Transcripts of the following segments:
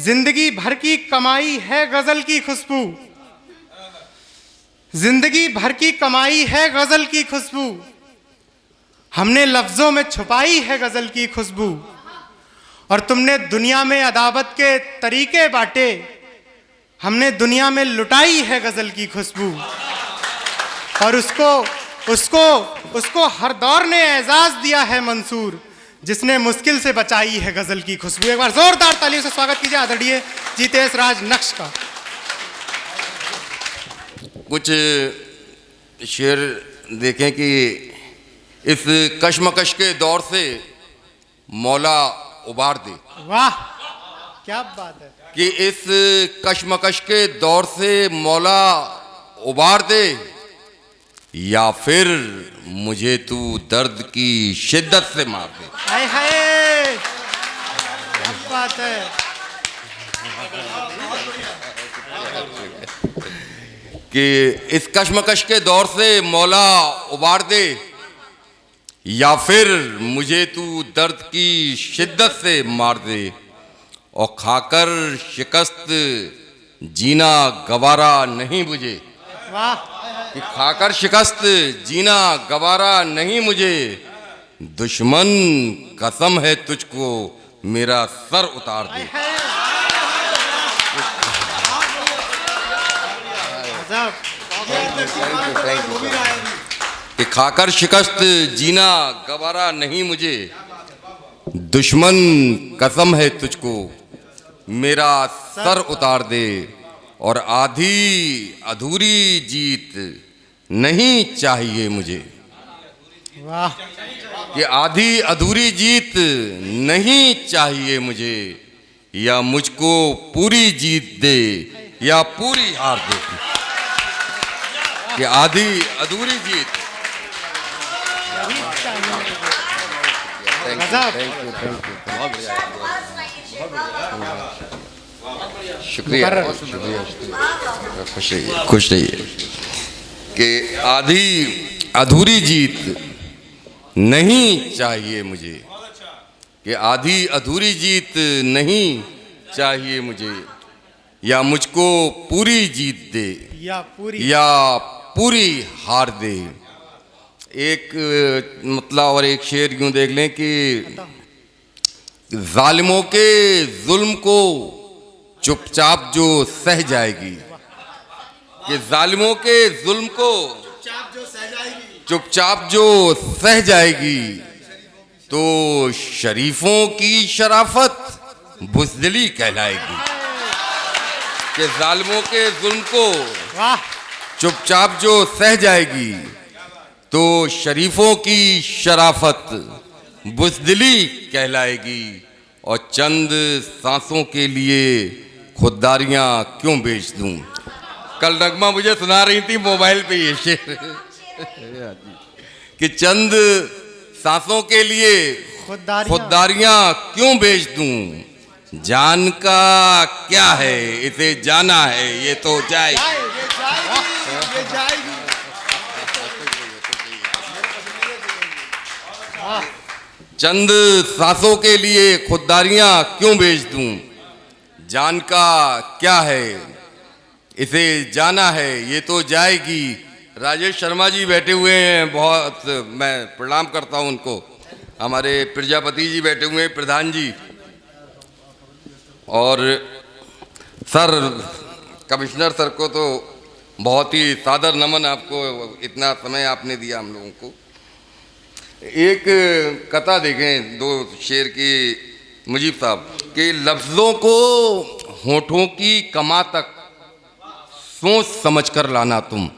जिंदगी भर की कमाई है गजल की खुशबू, जिंदगी भर की कमाई है गजल की खुशबू, हमने लफ्जों में छुपाई है गजल की खुशबू। और तुमने दुनिया में अदावत के तरीके बांटे, हमने दुनिया में लुटाई है गजल की खुशबू। और उसको हर दौर ने एजाज दिया है मंसूर, जिसने मुश्किल से बचाई है गजल की खुशबू। एक बार जोरदार तालियों से स्वागत कीजिए आदरणीय जीतेश राज नक्श का। कुछ शेर देखें कि इस कशमकश के दौर से मौला उबार दे। वाह क्या बात है। कि इस कशमकश के दौर से मौला उबार दे, या फिर मुझे तू दर्द की शिद्दत से मार दे। हाय हाय क्या बात है। कि इस कशमकश के दौर से मौला उबार दे, या फिर मुझे तू दर्द की शिद्दत से मार दे। और खाकर शिकस्त जीना गवारा नहीं मुझे। वाह। कि खाकर शिकस्त जीना गवारा नहीं मुझे, दुश्मन कसम है तुझको मेरा सर उतार दे। कि खाकर शिकस्त जीना गवारा नहीं मुझे, दुश्मन कसम है तुझको मेरा सर उतार दे। और आधी अधूरी जीत नहीं चाहिए मुझे। वाह। कि आधी अधूरी जीत नहीं चाहिए मुझे, या मुझको पूरी जीत दे या पूरी हार दे। कि आधी अधूरी जीत। शुक्रिया, खुश रहिए। कि आधी अधूरी जीत नहीं चाहिए मुझे, कि आधी अधूरी जीत नहीं चाहिए मुझे, या मुझको पूरी जीत दे या पूरी हार दे। एक मतलब और एक शेर यूं देख लें कि जालिमों के जुल्म को चुपचाप जो सह जाएगी। कि जालिमों के जुल्म को चुपचाप जो सह जाएगी, तो शरीफों की शराफत बुज़दिली कहलाएगी। कि जालिमों के जुल्म को चुपचाप जो सह जाएगी, तो शरीफों की शराफत बुज़दिली कहलाएगी। और चंद सांसों के लिए खुददारियां क्यों बेच दूं। कल नगमा मुझे सुना रही थी मोबाइल पे ये शेर कि चंद सांसों के लिए खुददारियां क्यों बेच दूं। जान का क्या है, इसे जाना है, ये तो जाएगी। चंद सांसों के लिए खुददारियां क्यों बेच दूं। जान का क्या है, इसे जाना है, ये तो जाएगी। राजेश शर्मा जी बैठे हुए हैं, बहुत मैं प्रणाम करता हूं उनको। हमारे प्रजापति जी बैठे हुए हैं, प्रधान जी। और सर, कमिश्नर सर को तो बहुत ही सादर नमन, आपको इतना समय आपने दिया हम लोगों को। एक कथा देखें, दो शेर की मुजीब साहब के लफ्ज़ों को होठों की कमा तक सोच समझ कर लाना तुम।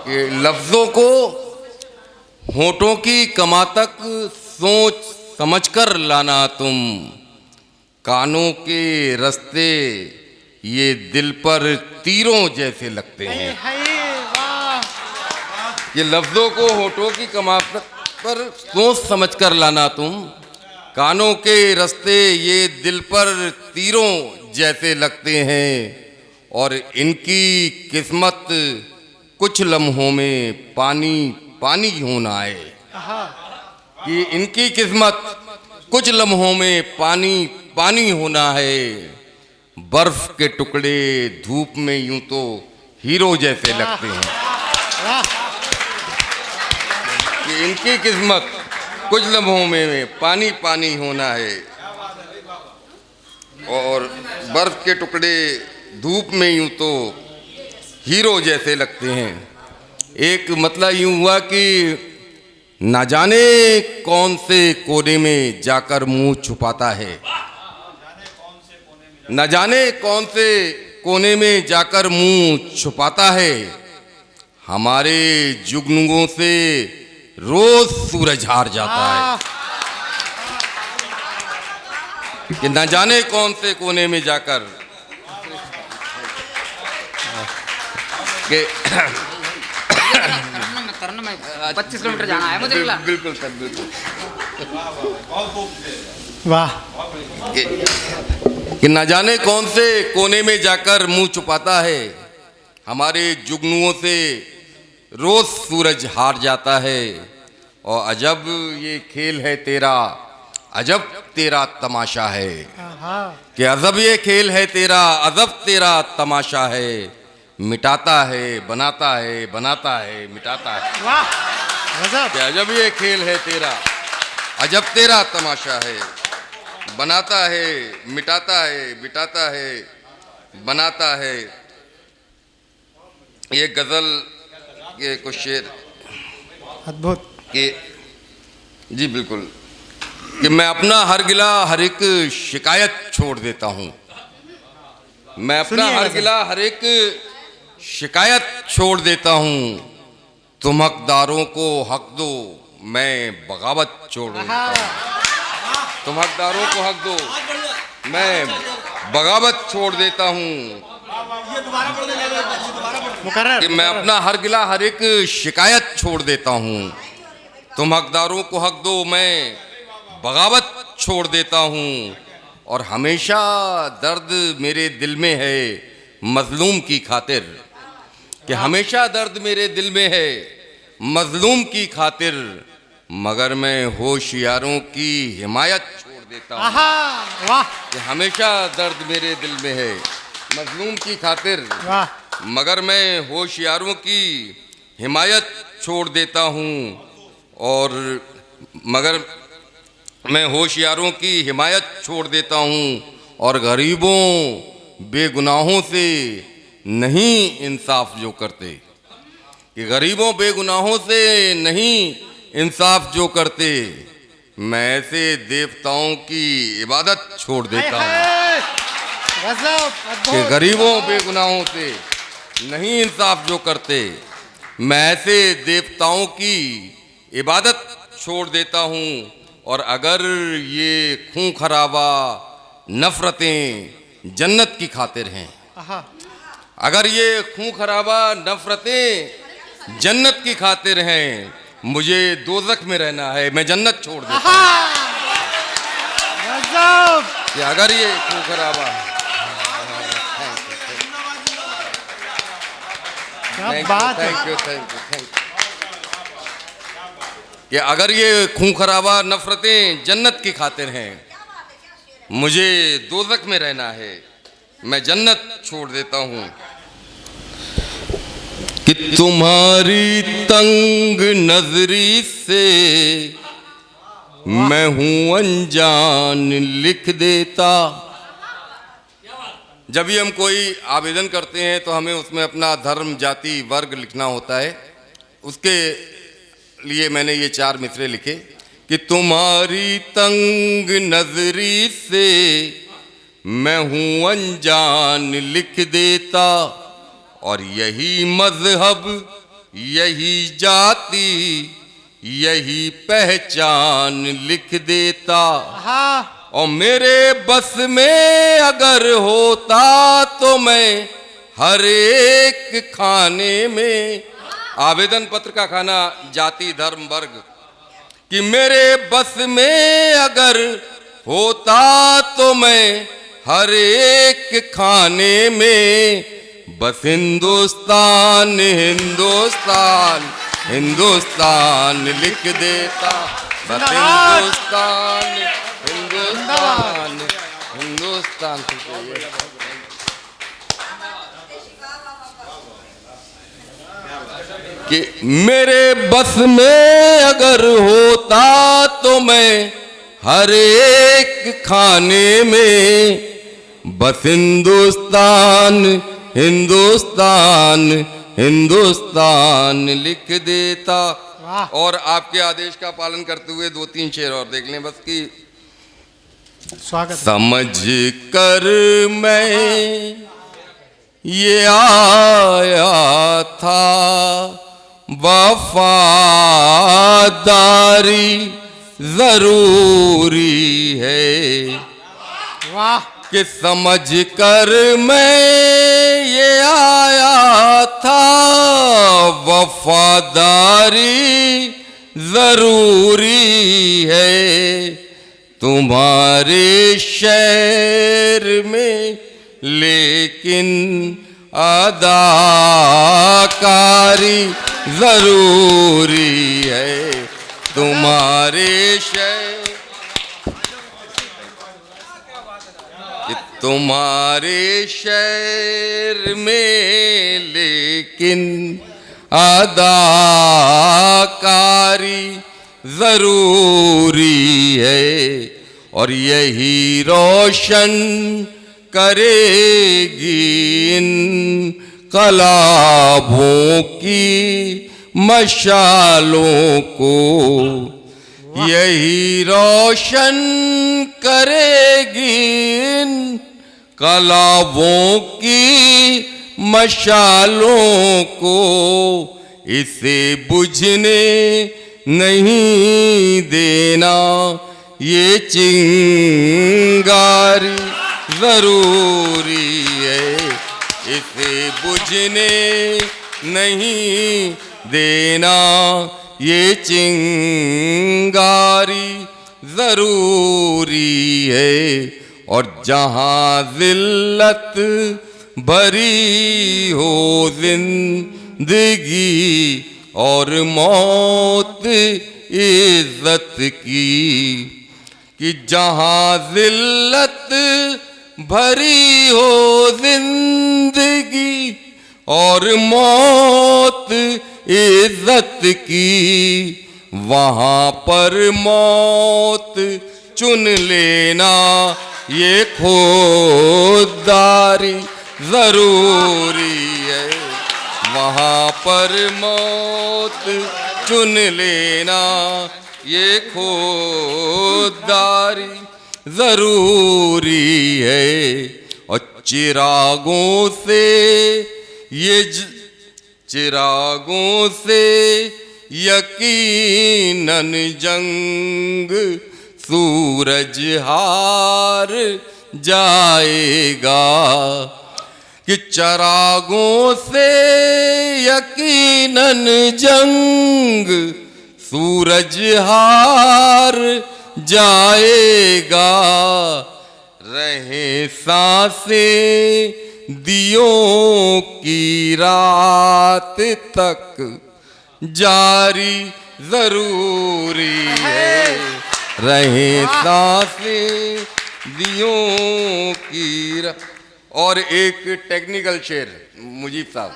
कि लफ्ज़ों को होठों की कमा तक सोच समझ कर लाना तुम। कानों के रास्ते ये दिल पर तीरों जैसे लगते हैं। ये लफ्ज़ों को होठों की कमा पर सोच समझ कर लाना तुम। कानों के रास्ते ये दिल पर तीरों जैसे लगते हैं। और इनकी किस्मत कुछ लम्हों में पानी पानी होना है। कि इनकी किस्मत कुछ लम्हों में पानी पानी होना है। बर्फ के टुकड़े धूप में यूं तो हीरो जैसे लगते हैं कि इनकी किस्मत कुछ लम्हों में पानी पानी होना है। और बर्फ के टुकड़े धूप में यूं तो हीरो जैसे लगते हैं। एक मतलब यूं हुआ कि ना जाने कौन से कोने में जाकर मुंह छुपाता है, न जाने कौन से कोने में जाकर मुंह छुपाता है। हमारे जुगनुओं से रोज सूरज हार जाता है कि न जाने कौन से कोने में जाकर के 25 किलोमीटर जाना है मुझे। बिल्कुल सर, बिल्कुल। वाह। कि न जाने कौन से कोने में जाकर मुंह छुपाता है। हमारे जुगनुओं से रोज सूरज हार जाता है। और अजब ये खेल है तेरा, अजब तेरा तमाशा है। कि अजब ये खेल है तेरा, अजब तेरा तमाशा है। मिटाता है, बनाता है, बनाता है, मिटाता है। वाह गजब। कि अजब ये खेल है तेरा, अजब तेरा तमाशा है। बनाता है, मिटाता है, मिटाता है, बनाता है। ये गजल के कुछ शेर अद्भुत। कि जी बिल्कुल, कि मैं अपना हर गिला हर एक शिकायत छोड़ देता हूँ। मैं अपना सुनिए हर गजल। गिला हर एक शिकायत छोड़ देता हूँ। तुम हकदारों को हक दो, मैं बगावत छोड़ देता हूँ। तुम हकदारों को हक दो, मैं बगावत छोड़ देता हूँ। मुकर्रर। कि मैं अपना हर गिला हर एक शिकायत छोड़ देता हूँ। तुम हकदारों को हक दो, मैं बगावत छोड़ देता हूँ। और हमेशा दर्द मेरे दिल में है मजलूम की खातिर। कि हमेशा दर्द मेरे दिल में है मजलूम की खातिर। मगर मैं होशियारों की हिमायत छोड़ देता हूँ। वाह। कि हमेशा दर्द मेरे दिल में है मजलूम की खातिर। वाह। मगर मैं होशियारों की हिमायत छोड़ देता हूँ। और मगर मैं होशियारों की हिमायत छोड़ देता हूँ। और गरीबों बेगुनाहों से नहीं इंसाफ जो करते। कि गरीबों बेगुनाहों से नहीं इंसाफ जो करते। मैं ऐसे देवताओं की इबादत छोड़ देता हूँ। गजब। कि अद्भुत। गरीबों बेगुनाहों से नहीं इंसाफ जो करते। मैं ऐसे देवताओं की इबादत छोड़ देता हूँ। और अगर ये खून खराबा नफरतें जन्नत की खातिर हैं, अगर ये खून खराबा नफरतें जन्नत की खातिर हैं, मुझे दोज़ख में रहना है, मैं जन्नत छोड़ देता हूँ। गजब। कि अगर ये खून खराबा, क्या बात है। Thank you. कि अगर ये खून खराबा नफरतें जन्नत की खातिर हैं, मुझे दोज़ख में रहना है, मैं जन्नत छोड़ देता हूँ। कि तुम्हारी तंग नजरी से मैं हूँ अनजान लिख देता। जब भी हम कोई आवेदन करते हैं तो हमें उसमें अपना धर्म, जाति, वर्ग लिखना होता है। उसके लिए मैंने ये 4 मिसरे लिखे कि तुम्हारी तंग नजरी से मैं हूँ अनजान लिख देता। और यही मजहब, यही जाति, यही पहचान लिख देता। और मेरे बस में अगर होता तो मैं हर एक खाने में, आवेदन पत्र का खाना जाति, धर्म, वर्ग, कि मेरे बस में अगर होता तो मैं हर एक खाने में बस हिंदुस्तान हिंदुस्तान हिंदुस्तान लिख देता। बस हिंदुस्तान हिंदुस्तान हिंदुस्तान से चाहिए। कि मेरे बस में अगर होता तो मैं हर एक खाने में बस हिंदुस्तान हिंदुस्तान हिंदुस्तान लिख देता। वाह। और आपके आदेश का पालन करते हुए 2-3 शेर और देख लें बस की। स्वागत है। समझ कर मैं ये आया था वफादारी जरूरी है। वाह। कि समझ कर मैं ये आया था वफादारी जरूरी है। तुम्हारे शहर में लेकिन अदाकारी जरूरी है। तुम्हारे शहर तुम्हारे शहर में लेकिन अदाकारी जरूरी है। और यही रोशन करेगी इन कलाबों की मशालों को। यही रोशन करेगी इन कलाबों की मशालों को। इसे बुझने नहीं देना ये चिंगारी जरूरी है। इसे बुझने नहीं देना ये चिंगारी जरूरी है। और जहां जिल्लत भरी हो जिंदगी और मौत इज्जत की। कि जहां जिल्लत भरी हो जिंदगी और मौत इज्जत की, वहां पर मौत चुन लेना ये खुददारी जरूरी है। वहां पर मौत चुन लेना ये खुददारी जरूरी है। और चिरागों से चिरागों से यकीनन जंग सूरज हार जाएगा। कि चिरागों से यकीनन जंग सूरज हार जाएगा। रहे सांसें दियों की रात तक जारी जरूरी है। रहे सांसें दियों की और एक टेक्निकल शेर मुजीब साहब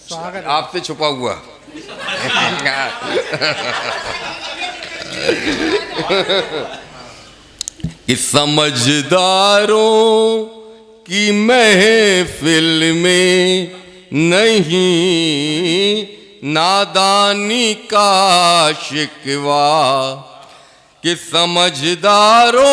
स्वागत है। आपसे छुपा हुआ। कि समझदारों की महफिल में नहीं नादानी का शिकवा। कि समझदारों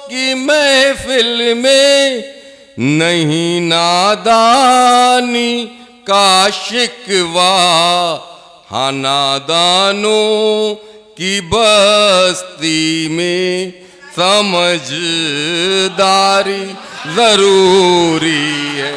की महफिल में नहीं नादानी का शिकवा। हाँ नादानों की बस्ती में समझदारी जरूरी है।